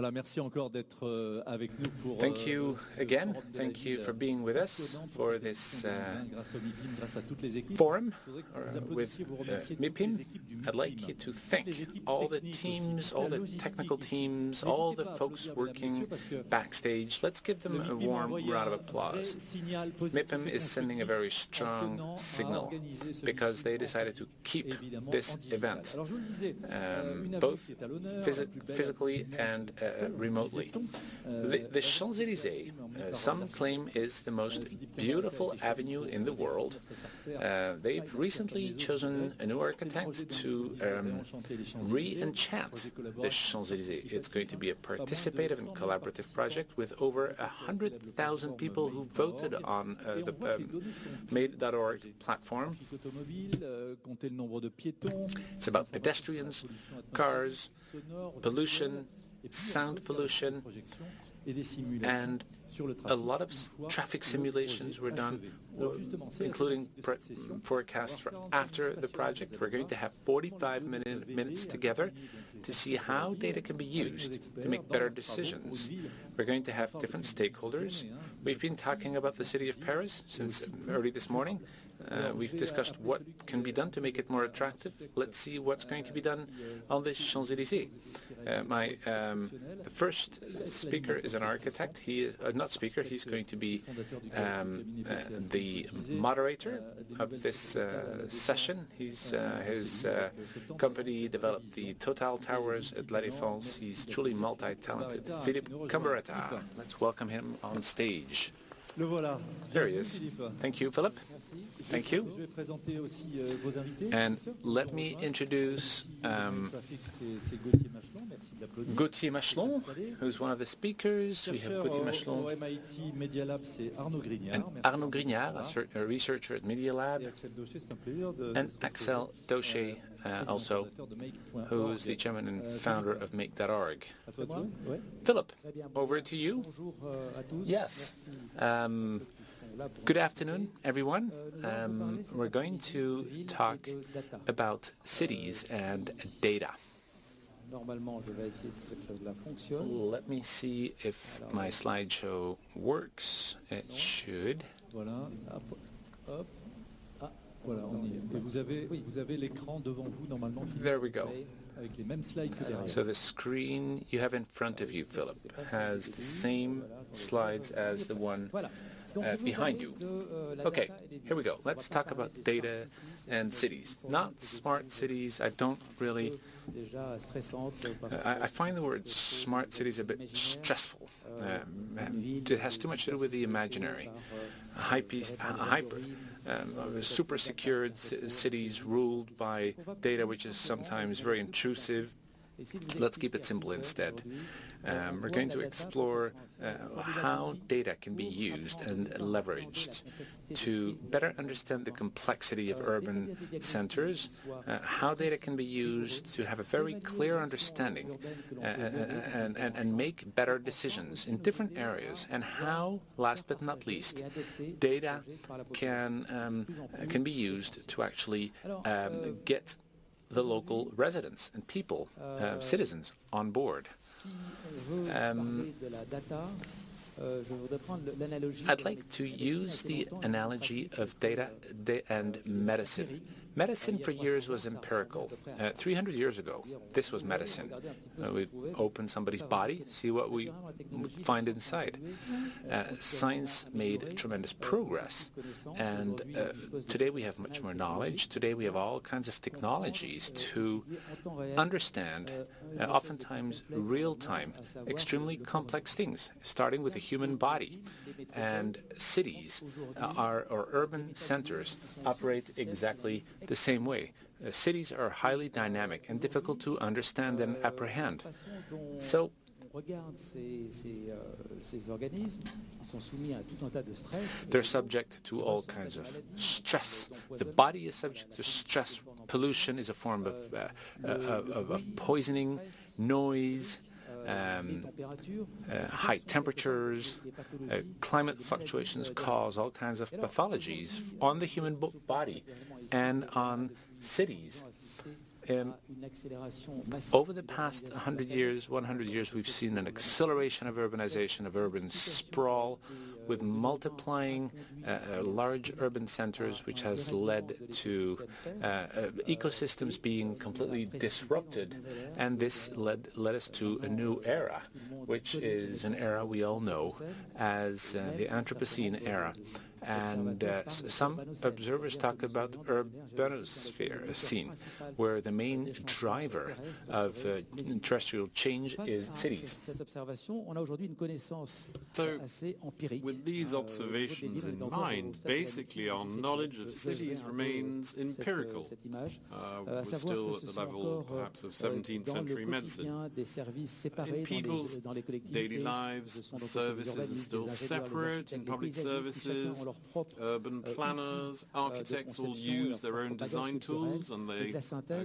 Voilà, merci encore d'être avec nous pour. Thank you again. Thank you for being with us for this forum with MIPIM. I'd like you to thank all the teams, all the technical teams, all the folks working backstage. Let's give them a warm round of applause. MIPIM is sending a very strong signal because they decided to keep this event, both physically and remotely. The Champs Elysées, some claim, is the most beautiful avenue in the world. They've recently chosen a new architect to re-enchant the Champs Elysées. It's going to be a participative and collaborative project with over 100,000 people who voted on the made.org platform. It's about pedestrians, cars, pollution, sound pollution, and a lot of traffic simulations were done, including forecasts for after the project. We're going to have 45 minutes together to see how data can be used to make better decisions. We're going to have different stakeholders. We've been talking about the city of Paris since early this morning. We've discussed what can be done to make it more attractive. Let's see what's going to be done on the Champs Elysées. The first speaker is an architect. He is not speaker. He's going to be the moderator of this session. His company developed the Total Towers at La Défense. He's truly multi-talented. Philippe Chiambaretta. Let's welcome him on stage. There he is. Thank you, Philip. Thank you. And let me introduce Gauthier Machelon, who's one of the speakers. We have Gauthier Machelon and Arnaud Grignard, a researcher at Media Lab, and Axel Daucher, also, who is the chairman and founder of Make.org. Philip, over to you. Yes. Good afternoon, everyone. We're going to talk about cities and data. Let me see if my slideshow works. It should. There we go. So the screen you have in front of you, Philip, has the same slides as the one behind you. Okay, here we go. Let's talk about data and cities. Not smart cities. I don't really... I find the word smart cities a bit stressful. It has too much to do with the imaginary. Super secured cities ruled by data which is sometimes very intrusive. Let's keep it simple instead. We're going to explore how data can be used and leveraged to better understand the complexity of urban centers, how data can be used to have a very clear understanding and make better decisions in different areas, and how, last but not least, data can be used to actually get the local residents and people, citizens, on board. I'd like to use the analogy of data and medicine. Medicine for years was empirical. 300 years ago, this was medicine. We'd open somebody's body, see what we find inside. Science made tremendous progress, and today we have much more knowledge. Today we have all kinds of technologies to understand, oftentimes real-time, extremely complex things, starting with the human body. And cities, or urban centers, operate exactly the same way. Cities are highly dynamic and difficult to understand and apprehend. So they're subject to all kinds of stress. The body is subject to stress. Pollution is a form of poisoning, noise, high temperatures, climate fluctuations cause all kinds of pathologies on the human body and on cities. Over the past 100 years, we've seen an acceleration of urbanization, of urban sprawl, with multiplying large urban centers, which has led to ecosystems being completely disrupted. And this led us to a new era, which is an era we all know as the Anthropocene era. And some observers talk about urbanisphère scene, where the main driver of terrestrial change is cities. So, with these observations in mind, basically our knowledge of cities remains empirical. We're still at the level, perhaps, of 17th century medicine. In people's daily lives, services are still separate in public services. Urban planners, architects all use their own design tools, and they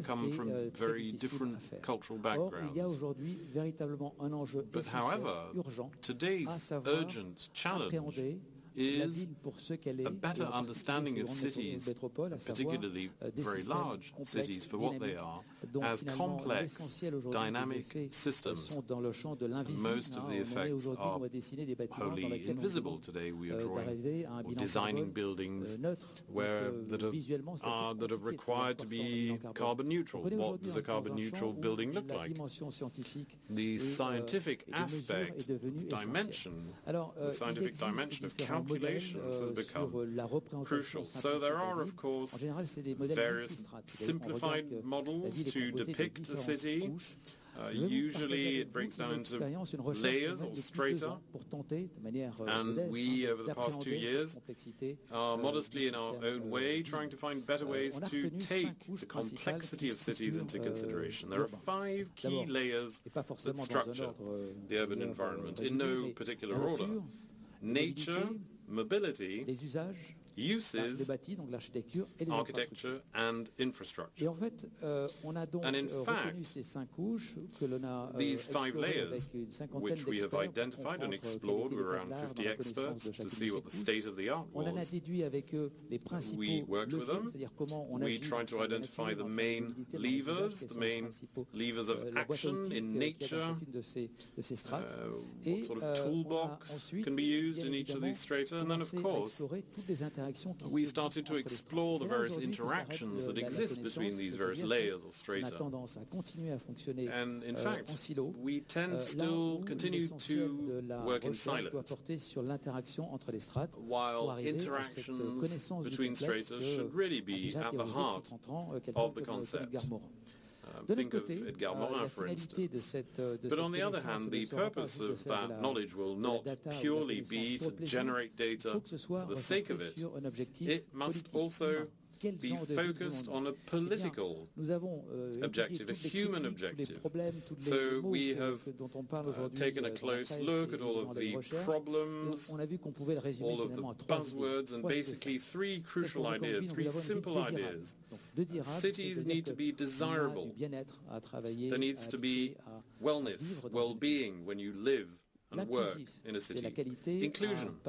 come from very different cultural backgrounds. But however, today's urgent challenge is a better understanding of cities, particularly very large cities for what they are, as complex, dynamic systems. Most of the effects are wholly invisible. Today we are drawing or designing buildings that are required to be carbon neutral. What does a carbon neutral building look like? The scientific aspect, dimension, the scientific dimension of calculations has become crucial. So there are, of course, various simplified models to depict a city. Usually it breaks down into layers or strata, and we, over the past 2 years, are modestly in our own way trying to find better ways to take the complexity of cities into consideration. There are 5 key layers that structure the urban environment in no particular order: nature, mobility, uses, architecture, and infrastructure. And in fact, these 5 layers, which we have identified and explored with around 50 experts to see what the state of the art was, we worked with them. We tried to identify the main levers of action in nature, what sort of toolbox can be used in each of these strata, and then, of course, we started to explore the various interactions that exist between these various layers or strata. And in fact, we tend to still continue to work in silence, while interactions between strata should really be at the heart of the concept. Think of Edgar Morin, for instance. But on the other hand, the purpose of that knowledge will not purely be to generate data for the sake of it. It must also be focused on a political objective, a human objective. So we have taken a close look at all of the problems, all of the buzzwords, and basically 3 crucial ideas, 3 simple ideas. Cities need to be desirable. There needs to be wellness, well-being when you live and work in a city. Inclusion,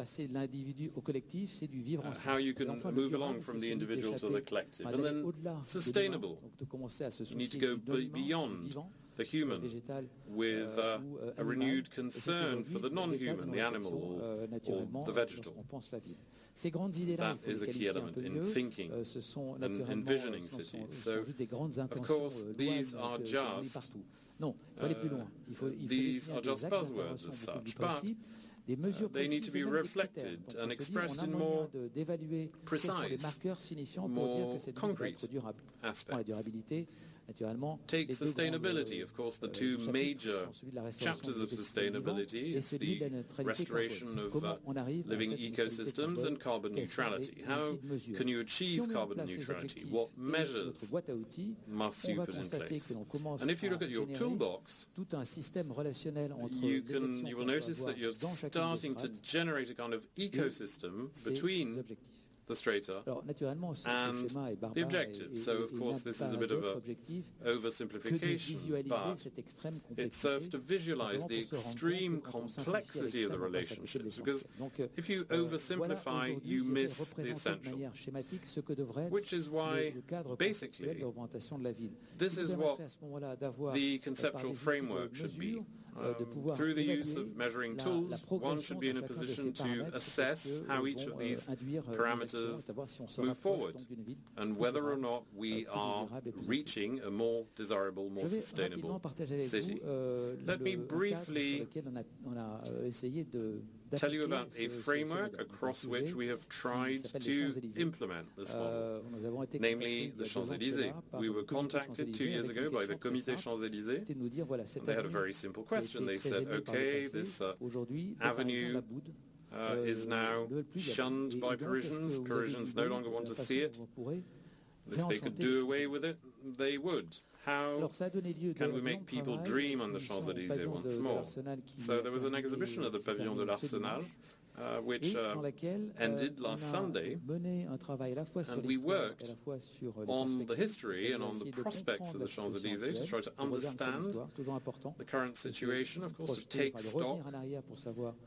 how you can move along from the individual to the collective. And then sustainable, you need to go beyond the human with a renewed concern for the non-human, the animal or the vegetable. That is a key element in thinking and envisioning cities. So, of course, these are just buzzwords as such, but they need to be reflected and expressed in more precise, more concrete aspects. Take sustainability. Of course, the 2 major chapters of sustainability is the restoration of living ecosystems and carbon neutrality. How can you achieve carbon neutrality? What measures must you put in place? And if you look at your toolbox, you will notice that you're starting to generate a kind of ecosystem between the strata, and the objective. So, of course, this is a bit of an oversimplification, but it serves to visualize the extreme complexity of the relationships, because if you oversimplify, you miss the essential, which is why, basically, this is what the conceptual framework should be. Through the use of measuring tools, one should be in a position to assess how each of these parameters move forward and whether or not we are reaching a more desirable, more sustainable city. Let me briefly tell you about a framework across which we have tried to implement this model, namely the Champs Elysées. We were contacted 2 years ago by the Comité Champs Elysées, and they had a very simple question. They said, okay, this avenue is now shunned by Parisians. Parisians no longer want to see it. If they could do away with it, they would. How can we make people dream on the Champs Elysées once more? So there was an exhibition at the Pavillon de l'Arsenal, which ended last Sunday, and we worked on the history and on the prospects of the Champs Elysées to try to understand the current situation, of course, to take stock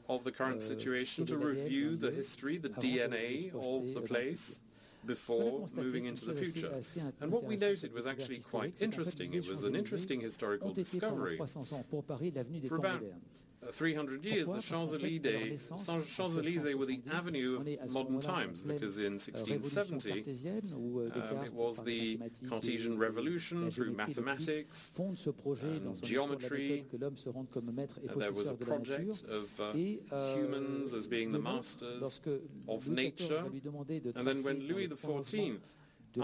of the current situation, to review the history, the DNA of the place, before moving into the future. And what we noted was actually quite interesting. It was an interesting historical discovery. For about 300 years, the Champs-Élysées were the avenue of modern times, because in 1670 it was the Cartesian revolution through mathematics and geometry. There was a project of humans as being the masters of nature. And then when Louis XIV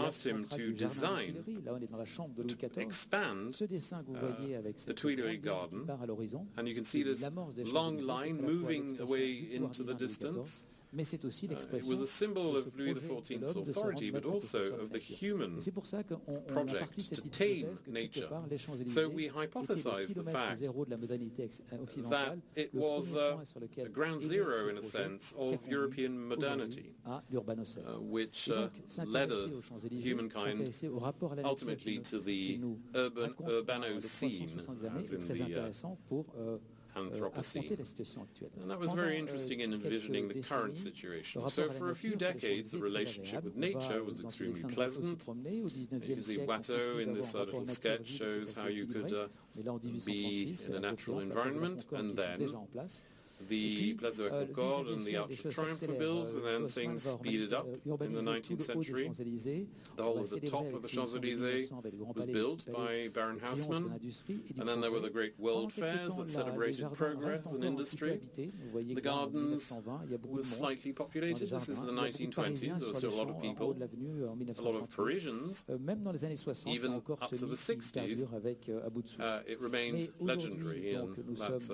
asked him to design, to expand the Tuileries Garden, and you can see this long line moving away into the distance. It was a symbol of Louis XIV's authority, but also of the human project to tame nature. So we hypothesized the fact that it was a ground zero, in a sense, of European modernity, which led us, humankind, ultimately to the urbano-scene, as in the Anthropocene. And that was very interesting in envisioning the current situation. So for a few decades, the relationship with nature was extremely pleasant. You see Watteau in this little sketch shows how you could be in a natural environment, and then the Place de la Concorde and the Arch of Triumph were built, and then things speeded up in the 19th century. The whole of the top of the Champs-Élysées was built by Baron Haussmann, and then there were the great world fairs that celebrated progress and industry. The gardens were slightly populated. This is in the 1920s. There were still a lot of people, a lot of Parisians. Even up to the 60s, it remained legendary, and that's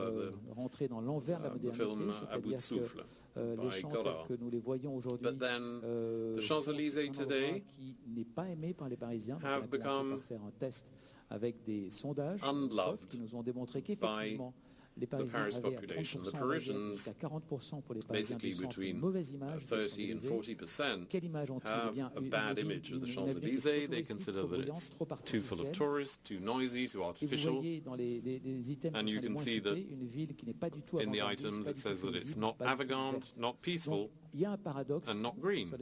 the film À bout de souffle by Godard. But then the Champs-Élysées today have become unloved by the Paris population. The Parisians, basically between 30 and 40%, have a bad image of the Champs-Élysées. They consider that it's too full of tourists, too noisy, too artificial. And you can see that in the items it says that it's not avant-garde, not peaceful, and not green.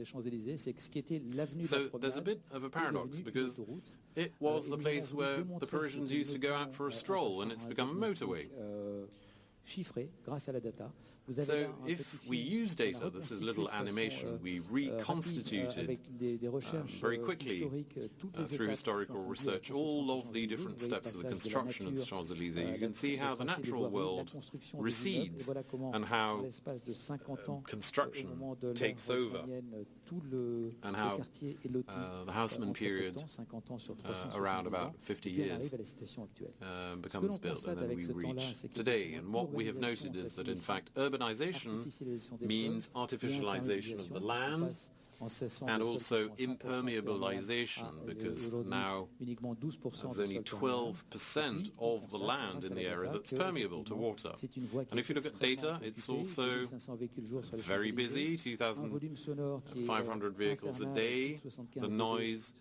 So there's a bit of a paradox, because it was the place where the Parisians used to go out for a stroll, and it's become a motorway. So if we use data, this is a little animation, we reconstituted very quickly through historical research all of the different steps of the construction of the Champs-Élysées. You can see how the natural world recedes and how construction takes over, and how the Haussmann period, around about 50 years, becomes built, and then we reach today. And what we have noted is that, in fact, urbanization means artificialization of the land, and also impermeabilization, because now there's only 12% of the land in the area that's permeable to water. And if you look at data, it's also very busy, 2,500 vehicles a day. The noise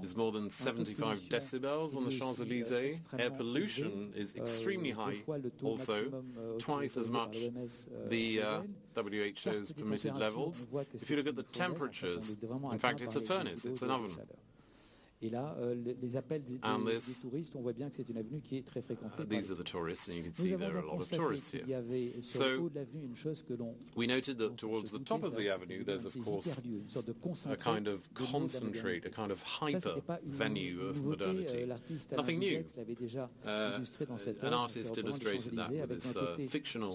is more than 75 decibels on the Champs Elysées. Air pollution is extremely high, also twice as much the WHO's permitted levels. If you look at the temperatures, in fact, it's a furnace, it's an oven. Et là, les appels des touristes, on voit bien que c'est une avenue qui est très fréquentée. These are the tourists, and you can see there are a lot of tourists here. So we noted that towards the top of the avenue, there's of course a kind of concentrate, a kind of hyper venue of modernity. Nothing new. An artist illustrated that with this fictional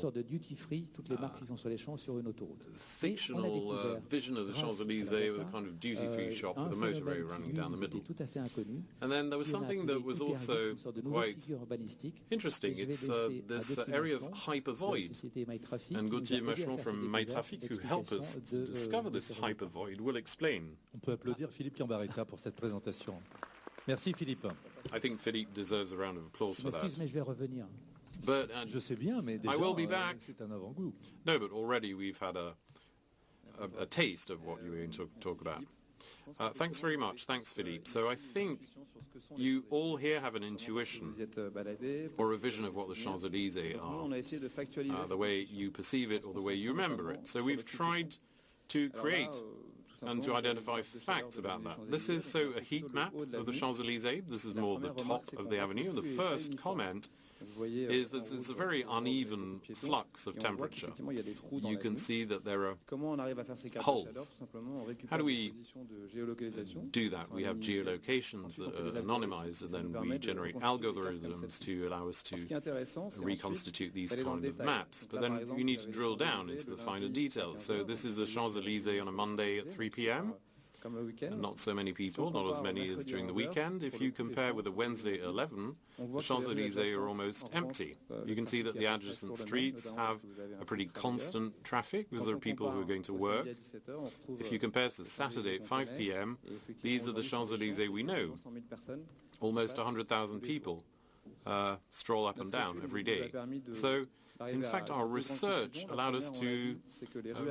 vision of the Champs-Élysées with a kind of duty-free shop with a motorway running down the middle. And then there was something that was also quite interesting. It's this area of Hypervoid. And Gauthier Machon from MyTraffic, who helped us to discover this Hypervoid, will explain. On peut applaudir Philippe Chiambaretta pour cette présentation. Merci Philippe. I think Philippe deserves a round of applause for that. Mais je vais revenir. But je sais bien, mais déjà, I will be back. C'est un avant-goût. No, but already we've had a taste of what you're going to talk about. Thanks very much. Thanks, Philippe. So I think you all here have an intuition or a vision of what the Champs-Élysées are, the way you perceive it or the way you remember it. So we've tried to create and to identify facts about that. This is a heat map of the Champs-Élysées. This is more the top of the avenue. And the first comment is that it's a very uneven flux of temperature. You can see that there are holes. How do we do that? We have geolocations that are anonymized, and then we generate algorithms to allow us to reconstitute these kind of maps. But then you need to drill down into the finer details. So this is the Champs-Élysées on a Monday at 3 p.m. And not so many people, not as many as during the weekend. If you compare with a Wednesday at 11, the Champs-Élysées are almost empty. You can see that the adjacent streets have a pretty constant traffic because there are people who are going to work. If you compare to Saturday at 5 p.m., these are the Champs-Élysées we know. Almost 100,000 people stroll up and down every day. So, in fact, our research allowed us to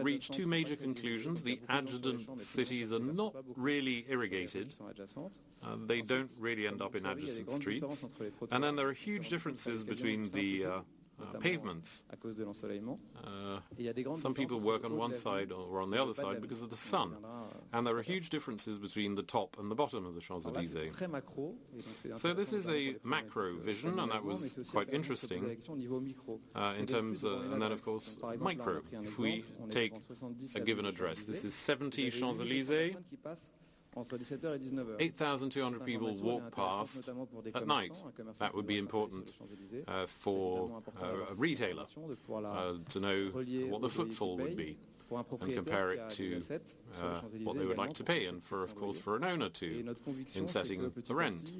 reach two major conclusions. The adjacent cities are not really irrigated. They don't really end up in adjacent streets. And then there are huge differences between the pavements. Some people work on one side or on the other side because of the sun. And there are huge differences between the top and the bottom of the Champs-Élysées. So this is a macro vision, and that was quite interesting in terms of, and then of course, micro. If we take a given address, this is 70 Champs-Élysées. 8,200 people walk past at night. That would be important for a retailer to know what the footfall would be and compare it to what they would like to pay, and for, of course, for an owner too, in setting the rent.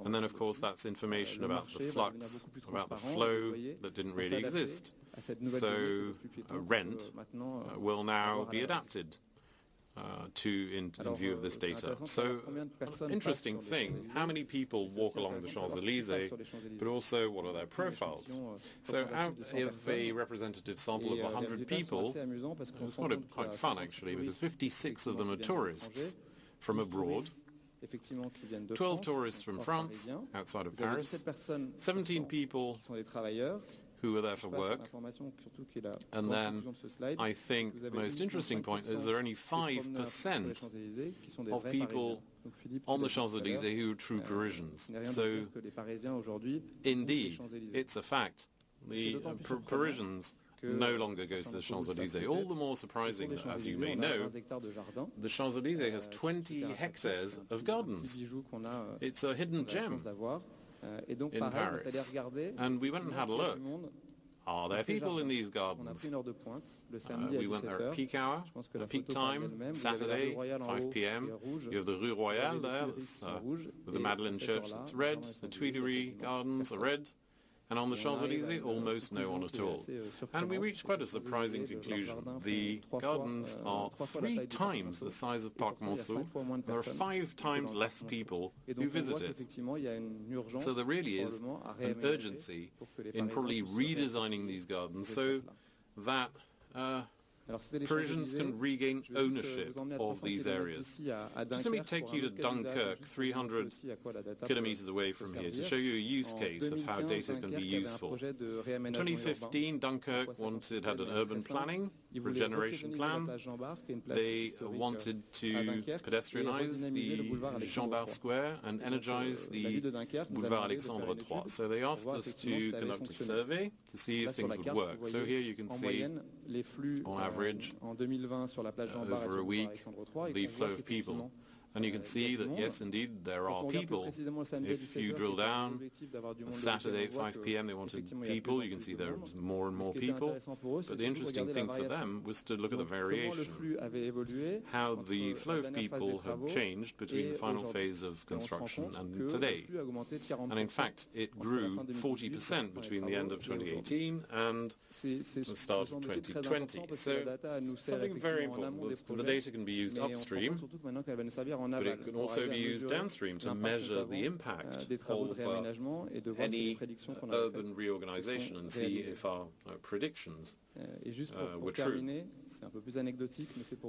And then, of course, that's information about the flux, about the flow that didn't really exist. So rent will now be adapted in view of this data. So, interesting thing, how many people walk along the Champs-Élysées, but also what are their profiles? So out of a representative sample of 100 people, it's quite fun actually, because 56 of them are tourists from abroad, 12 tourists from France, outside of Paris, 17 people who were there for work, and then I think the most interesting point is there are only 5% of people on the Champs-Élysées who are true Parisians. So, indeed, it's a fact. The Parisians no longer go to the Champs-Élysées. All the more surprising, as you may know, the Champs-Élysées has 20 hectares of gardens. It's a hidden gem in Paris. And we went and had a look. Are there people in these gardens? We went there at peak hour, peak time, Saturday, 5 p.m. You have the Rue Royale there, with the Madeleine Church that's red. The Tuileries Gardens are red. And on the Champs Elysées, almost no one at all. And we reached quite a surprising conclusion. The gardens are 3 times the size of Parc Monceau. There are 5 times less people who visit it. So there really is an urgency in probably redesigning these gardens so that Parisians can regain ownership of these areas. Just let me take you to Dunkirk, 300 kilometers away from here, to show you a use case of how data can be useful. In 2015, Dunkirk had an urban planning, regeneration plan. They wanted to pedestrianize the Jean-Bart Square and energize the Boulevard Alexandre III. So they asked us to conduct a survey to see if things would work. So here you can see, on average, over a week, the flow of people. And you can see that, yes, indeed, there are people. If you drill down, Saturday at 5 p.m. they wanted people. You can see there's more and more people. But the interesting thing for them was to look at the variation, how the flow of people have changed between the final phase of construction and today. And in fact, it grew 40% between the end of 2018 and the start of 2020. So something very important was the data can be used upstream, but it can also be used downstream to measure the impact of any urban reorganization and see if our predictions were true.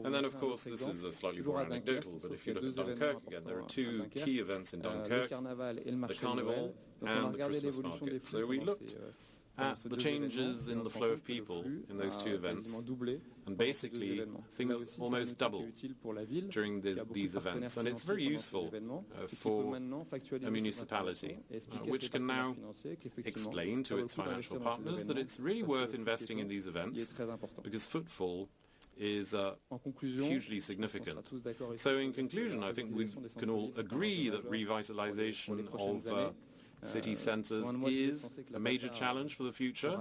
And then, of course, this is slightly more anecdotal, but if you look at Dunkirk again, there are 2 key events in Dunkirk, the Carnival and the Christmas market. So we looked at the changes in the flow of people in those 2 events, and basically things almost doubled during these events. And it's very useful for a municipality, which can now explain to its financial partners that it's really worth investing in these events because footfall is hugely significant. So in conclusion, I think we can all agree that revitalization of city centres is a major challenge for the future.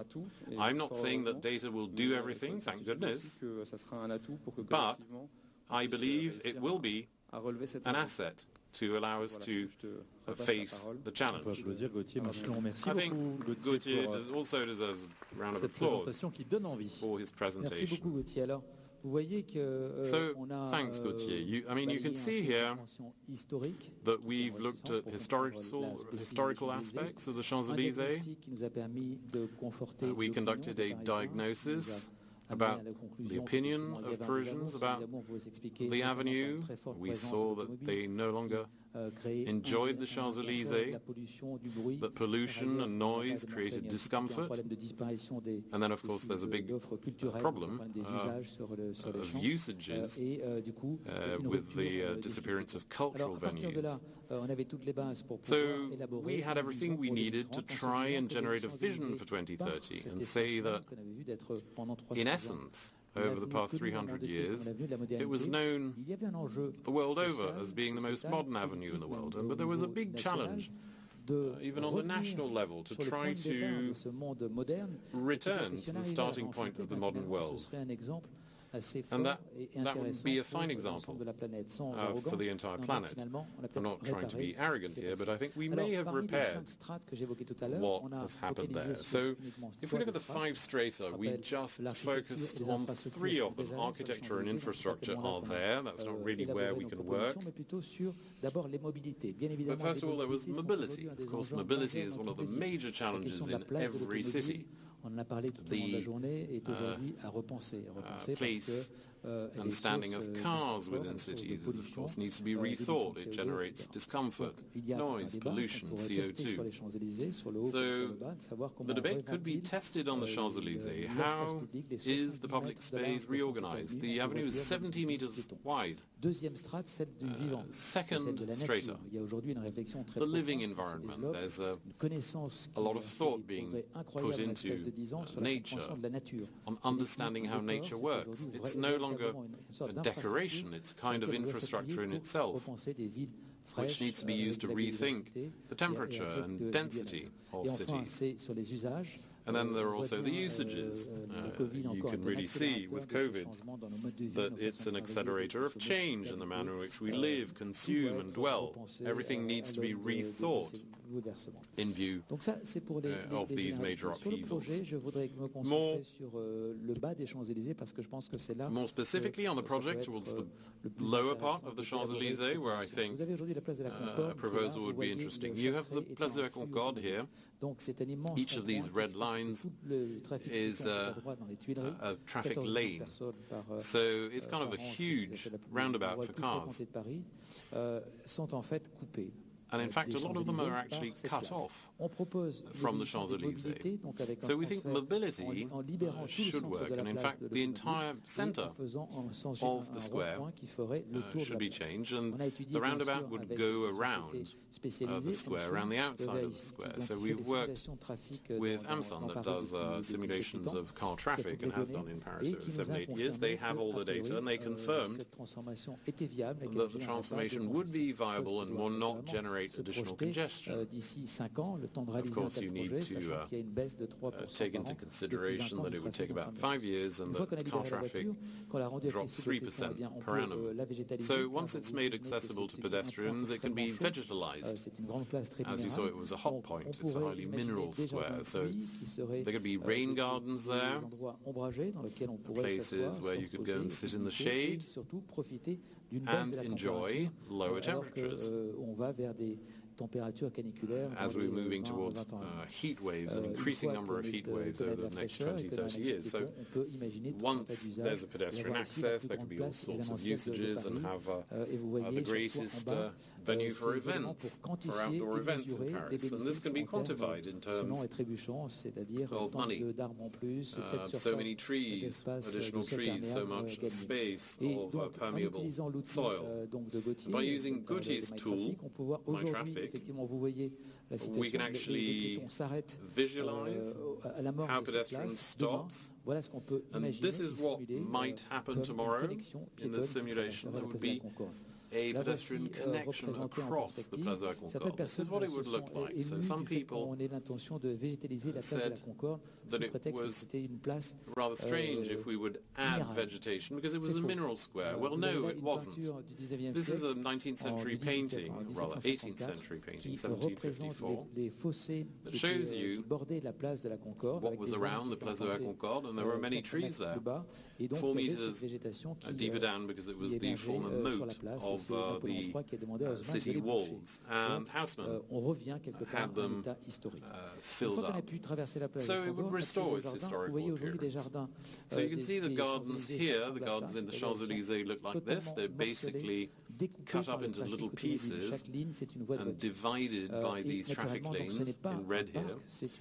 I'm not saying that data will do everything, thank goodness, but I believe it will be an asset to allow us to face the challenge. I think Gauthier also deserves a round of applause for his presentation. So, thanks, Gauthier. You can see here that we've looked at historical aspects of the Champs Elysées. We conducted a diagnosis about the opinion of Parisians about the avenue. We saw that they no longer enjoyed the Champs Elysées, that pollution and noise created discomfort. And then, of course, there's a big problem of usages with the disappearance of cultural venues. So we had everything we needed to try and generate a vision for 2030 and say that, in essence, over the past 300 years, it was known the world over as being the most modern avenue in the world. But there was a big challenge, even on the national level, to try to return to the starting point of the modern world. And that would be a fine example for the entire planet. I'm not trying to be arrogant here, but I think we may have repaired what has happened there. So if we look at the 5 strata, we just focused on 3 of them. Architecture and infrastructure are there. That's not really where we can work. But first of all, there was mobility. Of course, mobility is one of the major challenges in every city. The place and standing of cars within cities, of course, needs to be rethought. It generates discomfort, noise, pollution, CO2. So the debate could be tested on the Champs Elysées. How is the public space reorganized? The avenue is 70 meters wide. Second strata, the living environment. There's a lot of thought being put into nature, on understanding how nature works. It's no longer a decoration, it's kind of infrastructure in itself, which needs to be used to rethink the temperature and density of cities. And then there are also the usages. You can really see with COVID that it's an accelerator of change in the manner in which we live, consume and dwell. Everything needs to be rethought. in view Donc ça, c'est pour of les these major généralités. Sur le upheavals. projet, je voudrais me concentrer sur le bas des Champs-Élysées parce que je pense que c'est là. More specifically on the project towards the lower part of the Champs Elysées, where I think Vous avez aujourd'hui la place de la Concorde. a proposal would be interesting. You have the Place de la Concorde here. Donc c'est un immense Each of these red lines is a traffic lane. So it's kind of a huge roundabout for cars. Sont en fait coupés. And in fact, a lot of them are actually cut off from the Champs-Élysées. So we think mobility should work, and in fact, the entire centre of the square should be changed, and the roundabout would go around the square, around the outside of the square. So we've worked with Amazon that does simulations of car traffic and has done in Paris over 7-8 years. They have all the data, and they confirmed that the transformation would be viable and will not generate additional congestion. Of course, you need to take into consideration that it would take about 5 years and that car traffic drops 3% per annum. So once it's made accessible to pedestrians, it can be vegetalized. As you saw, it was a hot point. It's a highly mineral square. So there could be rain gardens there, places where you could go and sit in the shade and enjoy lower temperatures. As we're moving towards heat waves, an increasing number of heat waves over the next 20, 30 years. So once there's a pedestrian access, there can be all sorts of usages and have the greatest venue for events, for outdoor events in Paris. And this can be quantified in terms of money. So many trees, additional trees, so much space of permeable soil. By using Gautier's tool, My Traffic, we can actually visualize how pedestrians stops, and this is what might happen tomorrow in the simulation. There would be a pedestrian connection across the Place de la Concorde. This is what it would look like. So some people said that it was rather strange if we would add vegetation because it was a mineral square. Well, no, it wasn't. This is a 19th century painting, rather 18th century painting, 1754, that shows you what was around the Place de la Concorde, and there were many trees there, 4 meters deeper down because it was the former moat of the city walls, and housemen had them filled up. So it would restore its historical appearance. So you can see the gardens here, the gardens in the Champs-Élysées look like this. They're basically cut up into little pieces and divided by these traffic lanes in red here.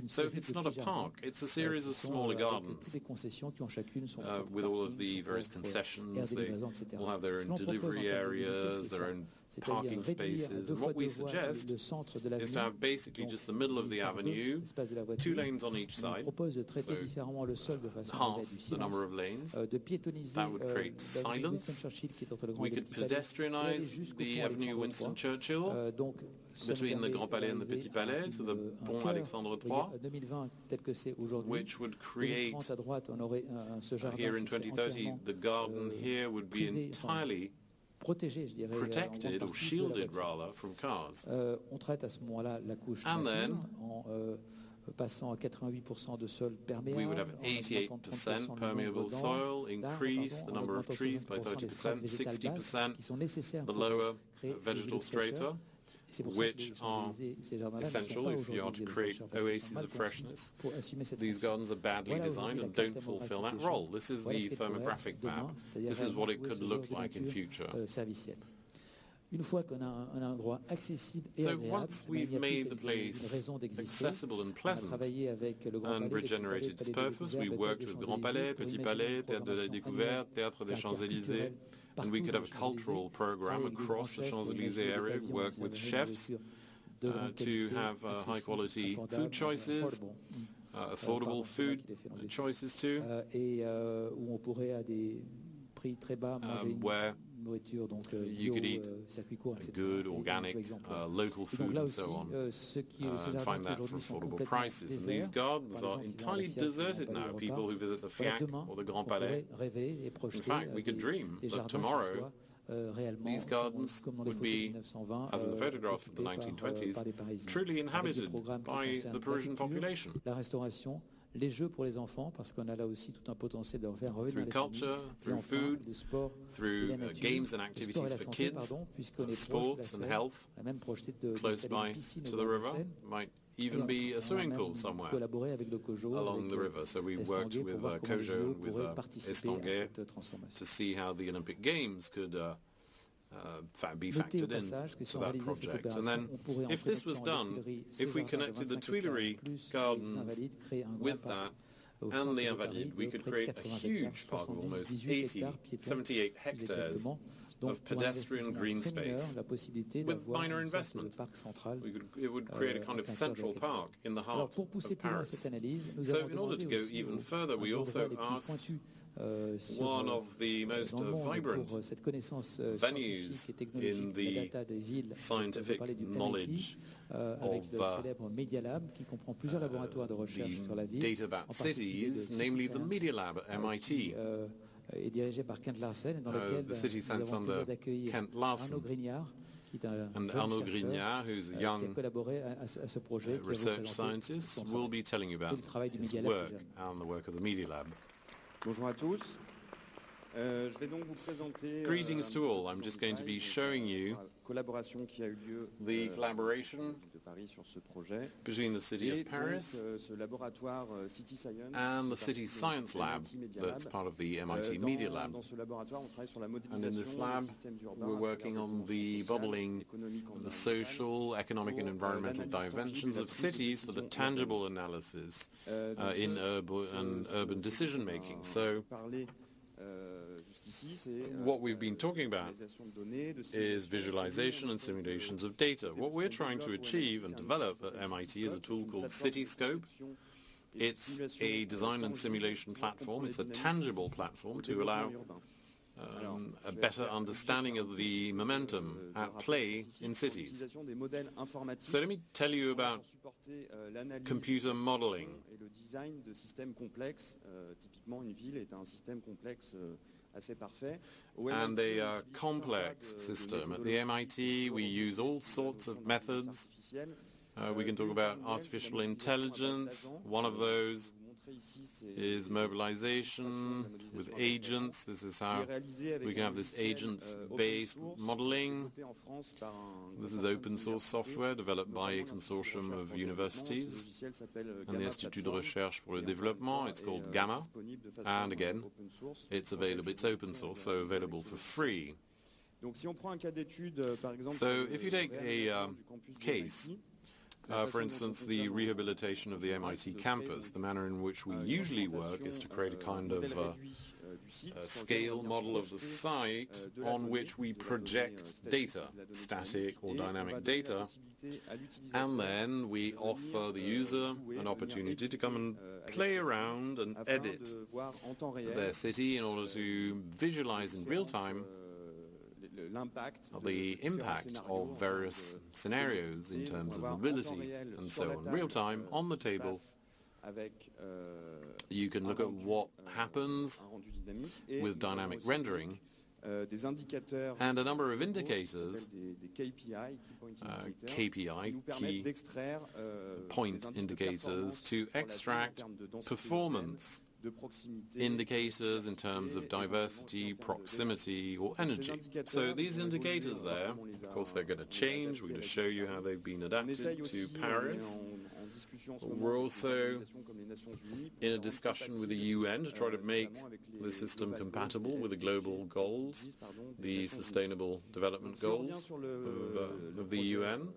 So it's not a park, it's a series of smaller gardens with all of the various concessions. They all have their own delivery areas, their own parking spaces, and what we suggest is to have basically just the middle of the avenue, 2 lanes on each side, so half the number of lanes. That would create silence. We could pedestrianize the avenue Winston Churchill between the Grand Palais and the Petit Palais to the Pont Alexandre III, which would create, here in 2030, the garden here would be entirely protected or shielded rather from cars. And then we would have 88% permeable soil, increase the number of trees by 30%, 60% the lower vegetal strata, which are essential if you are to create oases of freshness. These gardens are badly designed and don't fulfill that role. This is the thermographic map. This is what it could look like in future. So once we've made the place accessible and pleasant and regenerated its purpose, we worked with Grand Palais, Petit Palais, Théâtre de la Découverte, Théâtre des Champs-Élysées, and we could have a cultural program across the Champs-Élysées area, work with chefs to have high-quality food choices, affordable food choices too, where you could eat good, organic, local food and so on, and find that for affordable prices. And these gardens are entirely deserted now. People who visit the FIAC or the Grand Palais, in fact, we could dream that tomorrow these gardens would be, as in the photographs of the 1920s, truly inhabited by the Parisian population. Les jeux pour les enfants, parce qu'on a là aussi tout un potentiel de faire revenir through culture, through food, through games and activities for kids, sports and health, close by to the river, might even be a swimming pool somewhere along the river. So we worked with COJO, with Estanguet, to see how the Olympic Games could be factored into that project. And then, if this was done, if we connected the Tuileries Gardens with that and the Invalides, we could create a huge park of almost 78 hectares of pedestrian green space with minor investment. It would create a kind of central park in the heart of Paris. So in order to go even further, we also asked one of the most vibrant venues in the scientific knowledge of the data about cities, namely the Media Lab at MIT. The city sent under Kent Larson and Arnaud Grignard, who's a young research scientist, will be telling you about his work and the work of the Media Lab. Bonjour à tous. Je vais donc vous présenter Greetings to all. I'm just going to be showing you collaboration qui a eu lieu the collaboration de Paris sur ce projet between the city of Paris ce laboratoire City Science and the City Science Lab that's part of the MIT Media Lab. Dans ce laboratoire, on travaille sur la And in this lab, we're working on the bubbling of the social, economic and environmental dimensions of cities for the tangible analysis in urban decision-making. So what we've been talking about is visualization and simulations of data. What we're trying to achieve and develop at MIT is a tool called Cityscope. It's a design and simulation platform. It's a tangible platform to allow a better understanding of the momentum at play in cities. So let me tell you about computer modeling. And a complex system. At the MIT, we use all sorts of methods. We can talk about artificial intelligence. One of those is mobilization with agents. This is how we can have this agents-based modeling. This is open source software developed by a consortium of universities and the Institut de Recherche pour le Développement. It's called Gamma. And again, it's available. It's open source, so available for free. So if you take a case, for instance, the rehabilitation of the MIT campus, the manner in which we usually work is to create a kind of scale model of the site on which we project data, static or dynamic data, and then we offer the user an opportunity to come and play around and edit their city in order to visualize in real time the impact of various scenarios in terms of mobility and so on. Real time, on the table, you can look at what happens with dynamic rendering and a number of indicators, KPI, key point indicators, to extract performance indicators in terms of diversity, proximity, or energy. So these indicators there, of course, they're going to change. We're going to show you how they've been adapted to Paris. We're also in a discussion with the UN to try to make the system compatible with the global goals, the Sustainable Development Goals of the UN.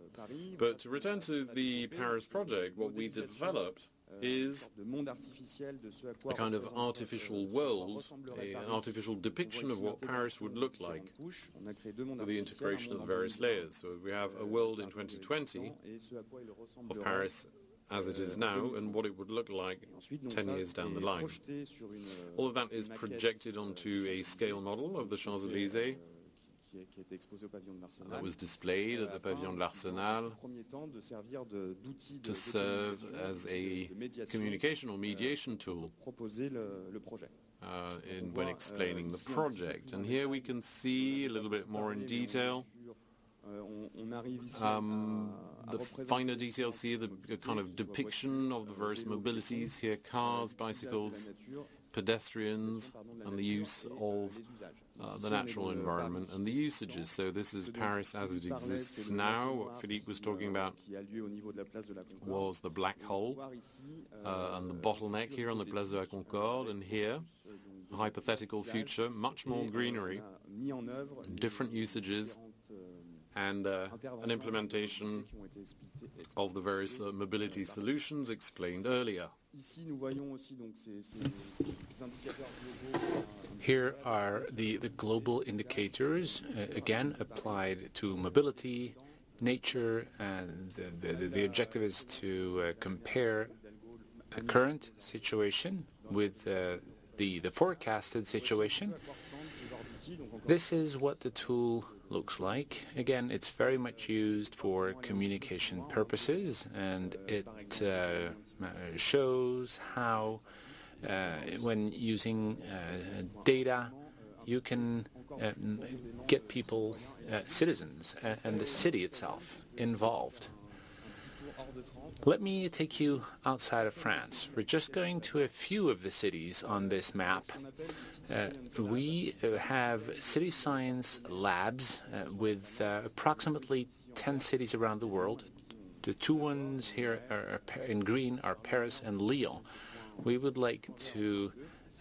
But to return to the Paris project, what we developed is a kind of artificial world, an artificial depiction of what Paris would look like with the integration of the various layers. So we have a world in 2020 of Paris as it is now and what it would look like 10 years down the line. All of that is projected onto a scale model of the Champs Elysées that was displayed at the Pavillon de l'Arsenal to serve as a communication or mediation tool when explaining the project. And here we can see a little bit more in detail the finer details here, the kind of depiction of the various mobilities here, cars, bicycles, pedestrians, and the use of the natural environment and the usages. So this is Paris as it exists now. What Philippe was talking about was the black hole and the bottleneck here on the Place de la Concorde, and here, a hypothetical future, much more greenery, different usages, and an implementation of the various mobility solutions explained earlier. Here are the global indicators, again applied to mobility, nature, and the objective is to compare the current situation with the forecasted situation. This is what the tool looks like. Again, it's very much used for communication purposes, and it shows how when using data you can get people, citizens, and the city itself involved. Let me take you outside of France. We're just going to a few of the cities on this map. We have city science labs with approximately 10 cities around the world. The two ones here in green are Paris and Lyon. We would like to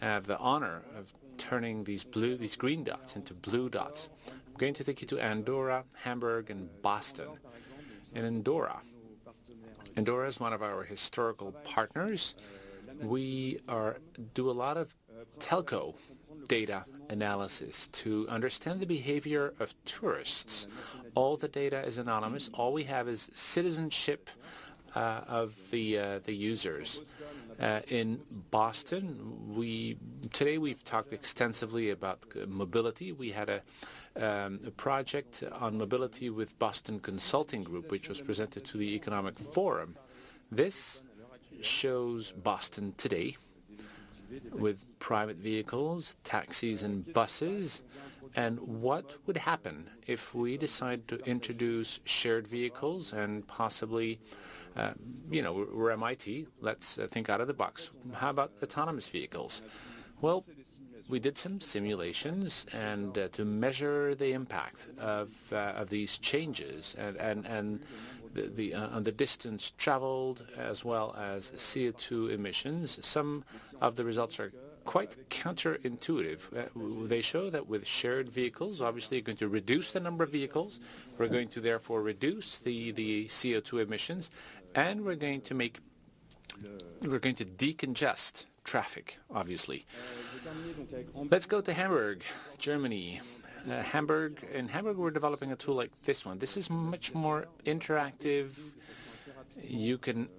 have the honor of turning these green dots into blue dots. I'm going to take you to Andorra, Hamburg, and Boston. In Andorra is one of our historical partners. We do a lot of telco data analysis to understand the behavior of tourists. All the data is anonymous. All we have is citizenship of the users. In Boston, today we've talked extensively about mobility. We had a project on mobility with Boston Consulting Group, which was presented to the Economic Forum. This shows Boston today with private vehicles, taxis, and buses, and what would happen if we decide to introduce shared vehicles and possibly, we're MIT, let's think out of the box. How about autonomous vehicles? Well, we did some simulations and to measure the impact of these changes and the distance traveled as well as CO2 emissions. Some of the results are quite counterintuitive. They show that with shared vehicles, obviously you're going to reduce the number of vehicles. We're going to therefore reduce the CO2 emissions, and we're going to decongest traffic, obviously. Let's go to Hamburg, Germany. In Hamburg, we're developing a tool like this one. This is much more interactive. You can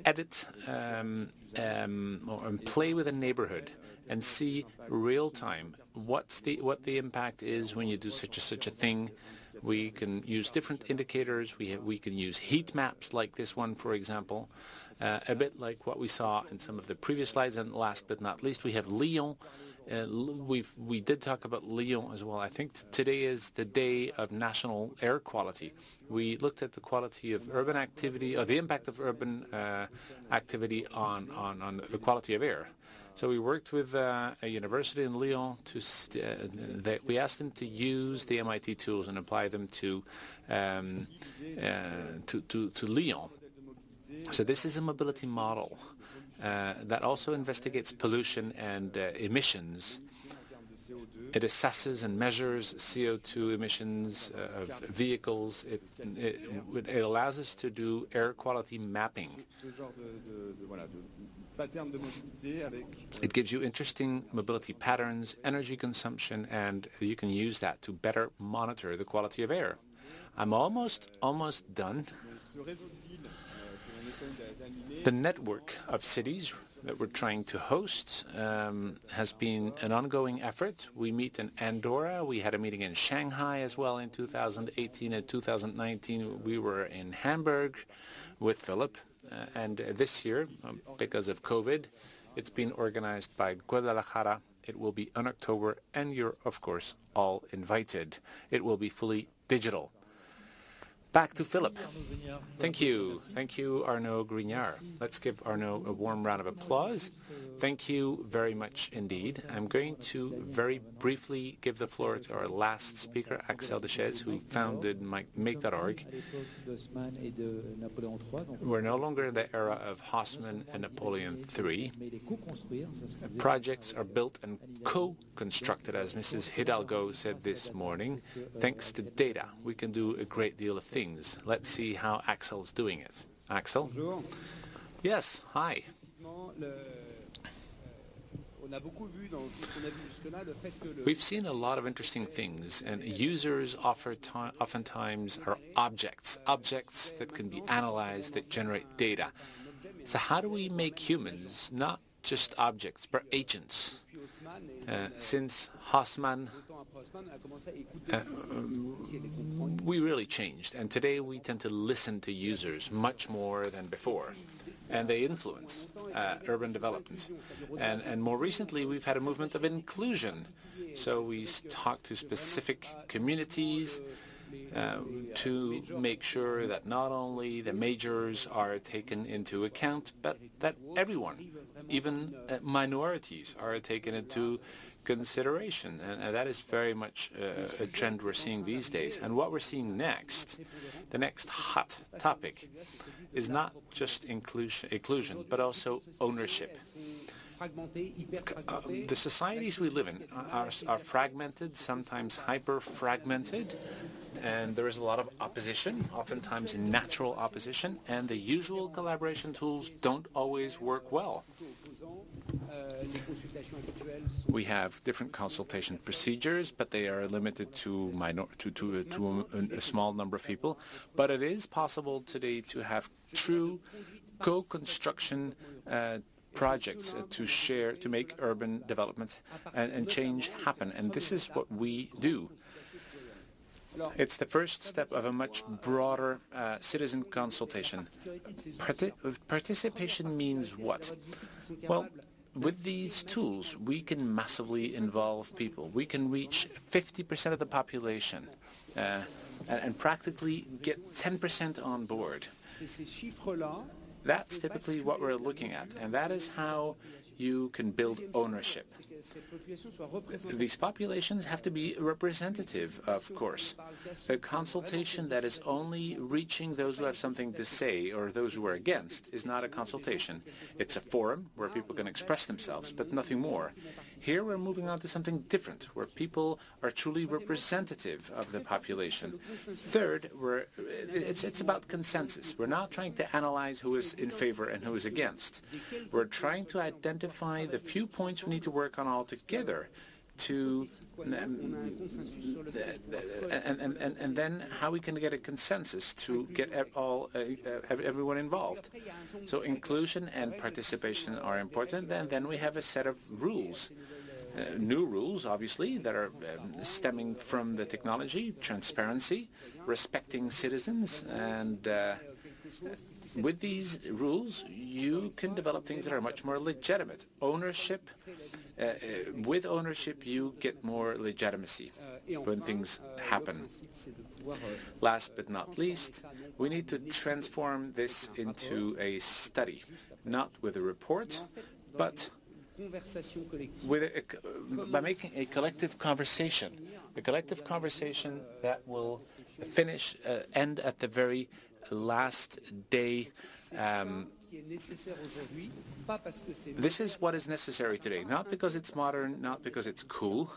edit or play with a neighborhood and see real time what the impact is when you do such a thing. We can use different indicators. We can use heat maps like this one, for example, a bit like what we saw in some of the previous slides. And last but not least, we have Lyon. We did talk about Lyon as well. I think today is the day of national air quality. We looked at the quality of urban activity, or the impact of urban activity on the quality of air. So we worked with a university in Lyon we asked them to use the MIT tools and apply them to Lyon. So this is a mobility model that also investigates pollution and emissions. It assesses and measures CO2 emissions of vehicles. It allows us to do air quality mapping. It gives you interesting mobility patterns, energy consumption, and you can use that to better monitor the quality of air. I'm almost done. The network of cities that we're trying to host has been an ongoing effort. We meet in Andorra. We had a meeting in Shanghai as well in 2018 and 2019. We were in Hamburg with Philippe. And this year, because of COVID, it's been organized by Guadalajara. It will be in October, and you're, of course, all invited. It will be fully digital. Back to Philippe. Thank you. Thank you, Arnaud Grignard. Let's give Arnaud a warm round of applause. Thank you very much indeed. I'm going to very briefly give the floor to our last speaker, Axel, who founded Make.org. We're no longer in the era of Haussmann and Napoleon III. Projects are built and co-constructed, as Mrs. Hidalgo said this morning. Thanks to data, we can do a great deal of things. Let's see how Axel's doing it. Axel? Bonjour. Yes, hi. We've seen a lot of interesting things, and users oftentimes are objects that can be analyzed, that generate data. So how do we make humans not just objects, but agents? Since Haussmann, we really changed, and today we tend to listen to users much more than before, and they influence urban development. And more recently, we've had a movement of inclusion. So we talk to specific communities to make sure that not only the majors are taken into account, but that everyone, even minorities, are taken into consideration. And that is very much a trend we're seeing these days. And what we're seeing next, the next hot topic, is not just inclusion, but also ownership. The societies we live in are fragmented, sometimes hyper-fragmented, and there is a lot of opposition, oftentimes natural opposition, and the usual collaboration tools don't always work well. We have different consultation procedures, but they are limited to a small number of people. But it is possible today to have true co-construction projects to make urban development and change happen. And this is what we do. It's the first step of a much broader citizen consultation. Participation means what? Well, with these tools, we can massively involve people. We can reach 50% of the population and practically get 10% on board. That's typically what we're looking at, and that is how you can build ownership. These populations have to be representative, of course. A consultation that is only reaching those who have something to say or those who are against is not a consultation. It's a forum where people can express themselves, but nothing more. Here we're moving on to something different, where people are truly representative of the population. Third, it's about consensus. We're not trying to analyze who is in favor and who is against. We're trying to identify the few points we need to work on all together to and then how we can get a consensus to get everyone involved. So inclusion and participation are important, and then we have a set of rules. New rules, obviously, that are stemming from the technology, transparency, respecting citizens, and with these rules, you can develop things that are much more legitimate. Ownership, with ownership, you get more legitimacy when things happen. Last but not least, we need to transform this into a study, not with a report, but by making a collective conversation that will end at the very last day. This is what is necessary today, not because it's modern, not because it's cool,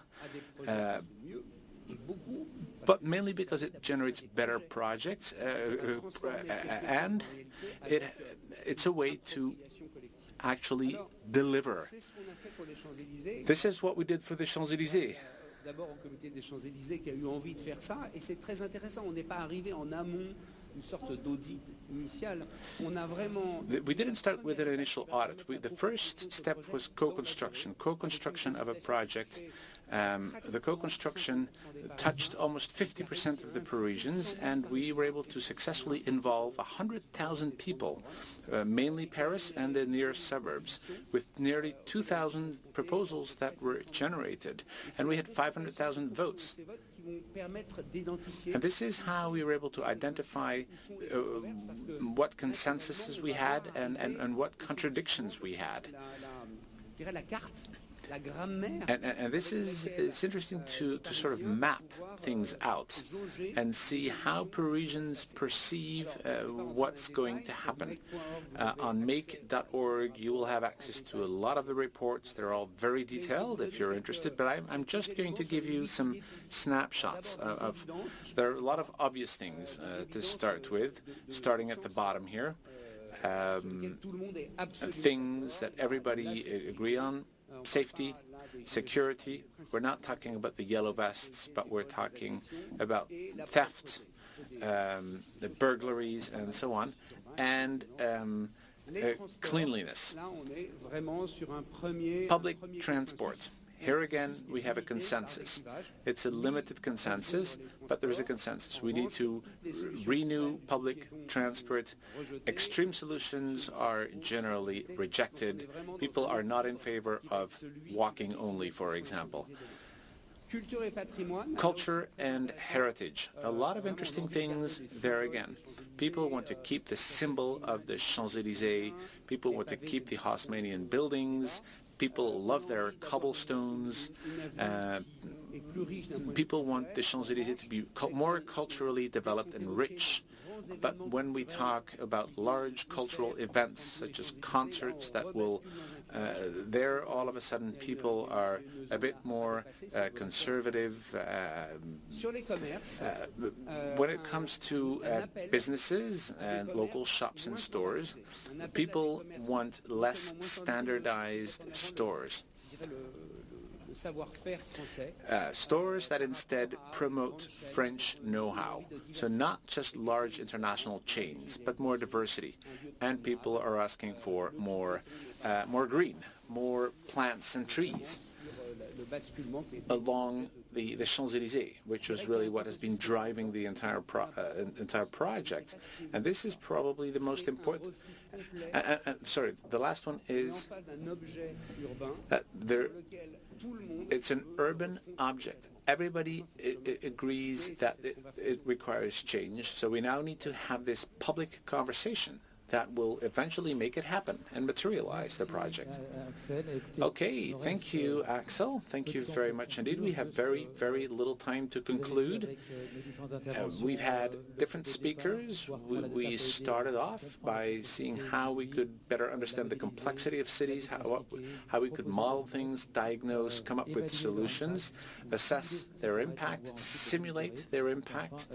but mainly because it generates better projects, and it's a way to actually deliver. This is what we did for the Champs Elysées. D'abord au comité des Champs Elysées qui a eu envie de faire ça, et c'est très intéressant. On n'est pas arrivé en amont We didn't start with an initial audit. The first step was co-construction of a project. The co-construction touched almost 50% of the Parisians, and we were able to successfully involve 100,000 people, mainly Paris and the nearest suburbs, with nearly 2,000 proposals that were generated, and we had 500,000 votes. And this is how we were able to identify what consensuses we had and what contradictions we had. And this is, it's interesting to sort of map things out and see how Parisians perceive what's going to happen. On make.org, you will have access to a lot of the reports. They're all very detailed if you're interested, but I'm just going to give you some snapshots of there are a lot of obvious things to start with, starting at the bottom here. Things that everybody agree on. Safety, security. We're not talking about the yellow vests, but we're talking about theft, the burglaries, and so on, and cleanliness. Public transport. Here again, we have a consensus. It's a limited consensus, but there is a consensus. We need to renew public transport. Extreme solutions are generally rejected. People are not in favor of walking only, for example. Culture and heritage. A lot of interesting things there again. People want to keep the symbol of the Champs Elysées. People want to keep the Haussmannian buildings. People love their cobblestones. People want the Champs Elysées to be more culturally developed and rich. But when we talk about large cultural events, such as concerts that will, there all of a sudden people are a bit more conservative. When it comes to businesses and local shops and stores, people want less standardized stores. Stores that instead promote French know-how. So not just large international chains, but more diversity. And people are asking for more green, more plants and trees along the Champs Elysées, which was really what has been driving the entire project. And this is probably the most important. Sorry, the last one is it's an urban object. Everybody agrees that it requires change. So we now need to have this public conversation that will eventually make it happen and materialize the project. Okay, thank you, Axel. Thank you very much indeed. We have very, very little time to conclude. We've had different speakers. We started off by seeing how we could better understand the complexity of cities, how we could model things, diagnose, come up with solutions, assess their impact, simulate their impact,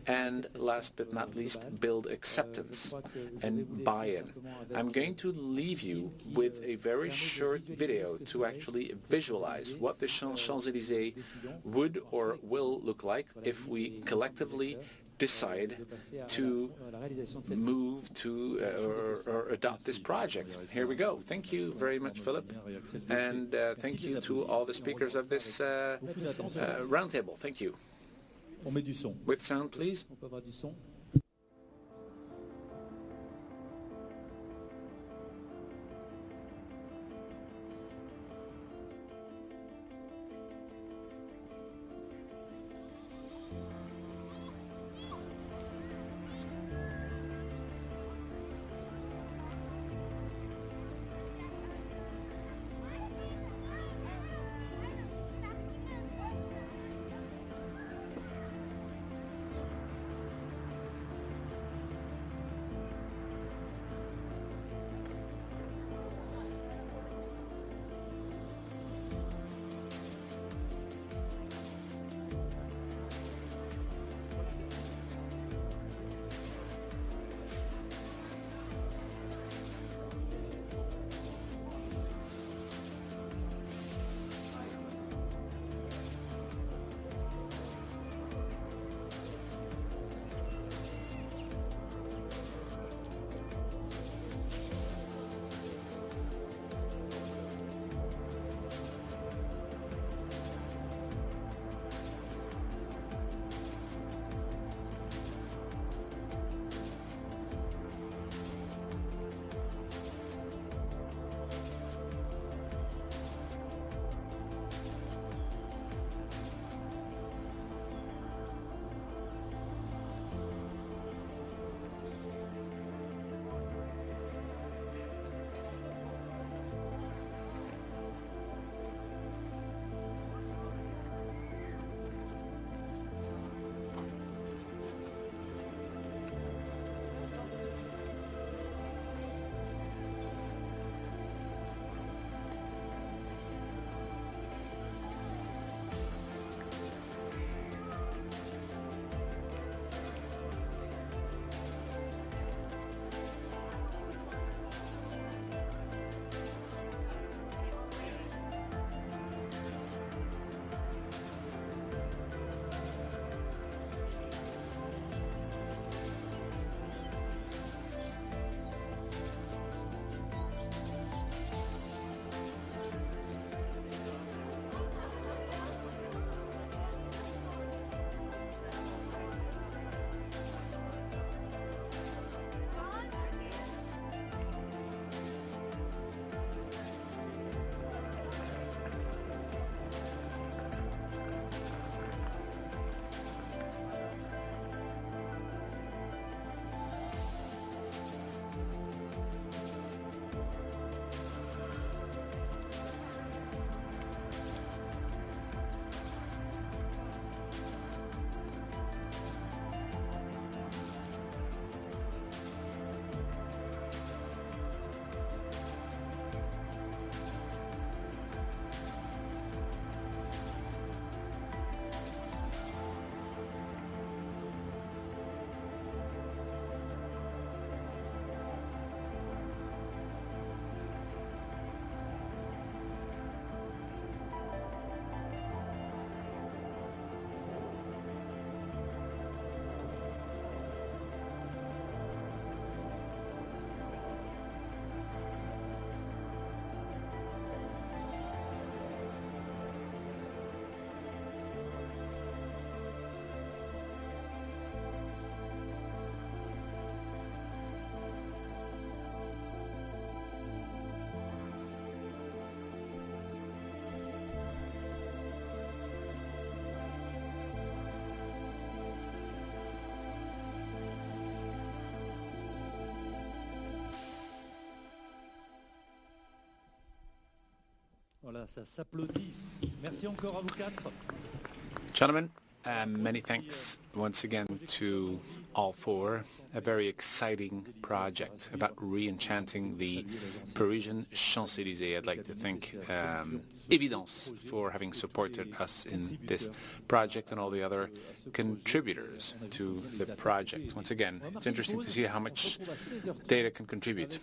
and last but not least, build acceptance and buy-in. I'm going to leave you with a very short video to actually visualize what the Champs Elysées would or will look like if we collectively decide to move to or adopt this project. Here we go. Thank you very much, Philippe, and thank you to all the speakers of this roundtable. Thank you. With sound, please. Voilà, ça s'applaudit. Merci encore à vous quatre. Gentlemen, many thanks once again to all four. A very exciting project about re-enchanting the Parisian Champs Elysées. I'd like to thank Evidence for having supported us in this project and all the other contributors to the project. Once again, it's interesting to see how much data can contribute.